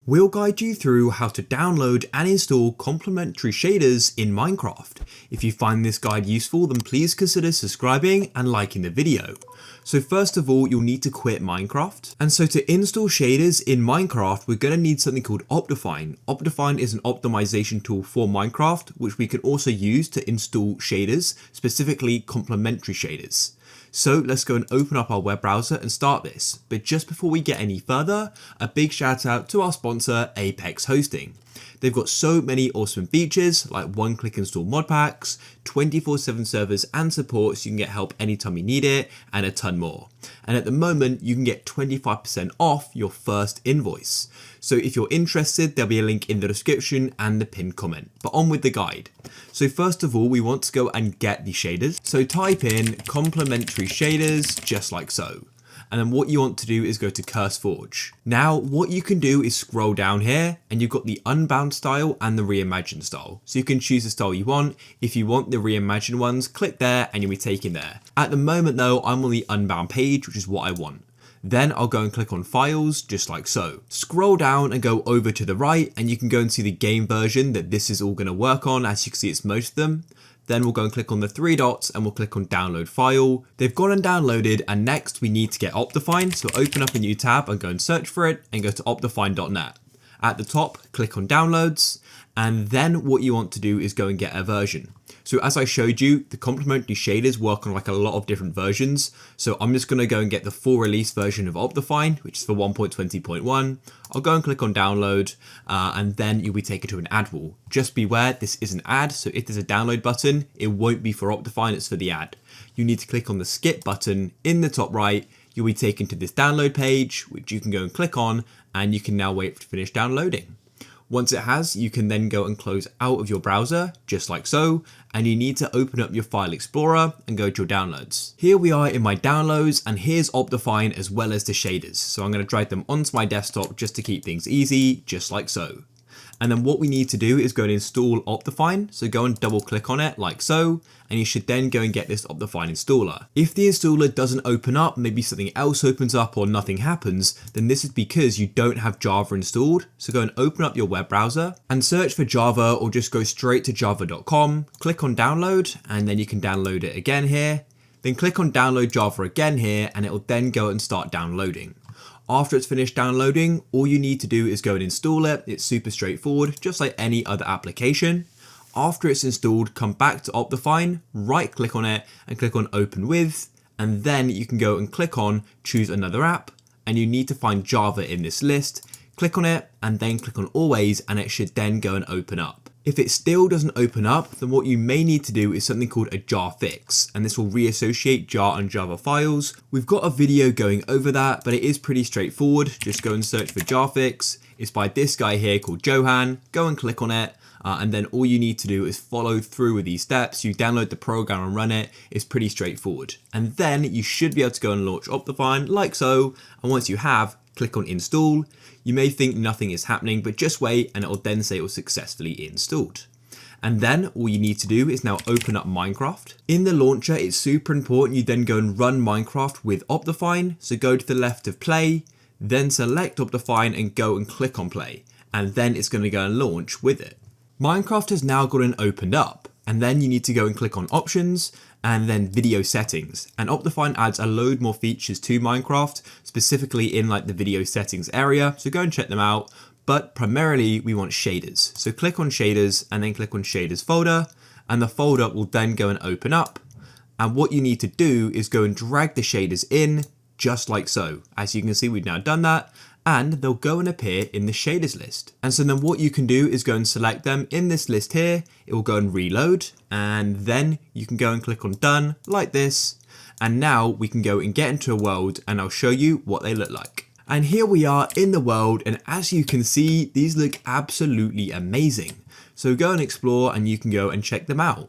We'll guide you through how to download and install complementary shaders in Minecraft. If you find this guide useful, then please consider subscribing and liking the video. So first of all, you'll need to quit Minecraft. And so to install shaders in Minecraft, we're going to need something called Optifine. Optifine is an optimization tool for Minecraft, which we can also use to install shaders, specifically complementary shaders. So let's go and open up our web browser and start this. But just before we get any further, a big shout out to our sponsor, Apex Hosting. They've got so many awesome features like one-click install mod packs, 24/7 servers and support so you can get help anytime you need it, and a ton more. And at the moment, you can get 25% off your first invoice. So if you're interested, there'll be a link in the description and the pinned comment. But on with the guide. So first of all, we want to go and get the shaders. So type in complementary shaders, just like so. And then what you want to do is go to CurseForge. Now, what you can do is scroll down here and you've got the unbound style and the reimagined style. So you can choose the style you want. If you want the reimagined ones, click there and you'll be taken there. At the moment though, I'm on the unbound page, which is what I want. Then I'll go and click on files, just like so. Scroll down and go over to the right and you can go and see the game version that this is all going to work on. As you can see, it's most of them. Then we'll go and click on the three dots and we'll click on download file. They've gone and downloaded, and next we need to get Optifine. So open up a new tab and go and search for it and go to optifine.net. At the top, click on downloads, and then what you want to do is go and get a version. So as I showed you, the complementary shaders work on like a lot of different versions. So I'm just going to go and get the full release version of Optifine, which is for 1.20.1. I'll go and click on download, and then you'll be taken to an ad wall. Just beware, this is an ad. So if there's a download button, it won't be for Optifine, it's for the ad. You need to click on the skip button in the top right. You'll be taken to this download page, which you can go and click on, and you can now wait for it to finish downloading. Once it has, you can then go and close out of your browser, just like so, and you need to open up your file explorer and go to your downloads. Here we are in my downloads, and here's Optifine as well as the shaders. So I'm going to drag them onto my desktop just to keep things easy, just like so. And then what we need to do is go and install Optifine. So go and double click on it like so, and you should then go and get this Optifine installer. If the installer doesn't open up, maybe something else opens up or nothing happens, then this is because you don't have Java installed. So go and open up your web browser and search for Java, or just go straight to java.com, click on download, and then you can download it again here. Then click on download Java again here, and it will then go and start downloading. After it's finished downloading, all you need to do is go and install it. It's super straightforward, just like any other application. After it's installed, come back to Optifine, right click on it and click on open with, and then you can go and click on choose another app, and you need to find Java in this list. Click on it and then click on always, and it should then go and open up. If it still doesn't open up, then what you may need to do is something called a jar fix, and this will reassociate jar and Java files. We've got a video going over that, but it is pretty straightforward. Just go and search for jar fix. It's by this guy here called Johan. Go and click on it. And then all you need to do is follow through with these steps. You download the program and run it. It's pretty straightforward. And then you should be able to go and launch Optifine like so. And once you have, click on install. You may think nothing is happening, but just wait and it will then say it was successfully installed. And then all you need to do is now open up Minecraft. In the launcher, it's super important you then go and run Minecraft with Optifine. So go to the left of play, then select Optifine and go and click on play. And then it's going to go and launch with it. Minecraft has now gotten opened up, and then you need to go and click on options and then video settings. And Optifine adds a load more features to Minecraft, specifically in like the video settings area. So go and check them out. But primarily we want shaders. So click on shaders and then click on shaders folder, and the folder will then go and open up. And what you need to do is go and drag the shaders in just like so. As you can see, we've now done that, and they'll go and appear in the shaders list. And so then what you can do is go and select them in this list here. It will go and reload, and then you can go and click on done like this. And now we can go and get into a world, and I'll show you what they look like. And here we are in the world, and as you can see, these look absolutely amazing. So go and explore and you can go and check them out.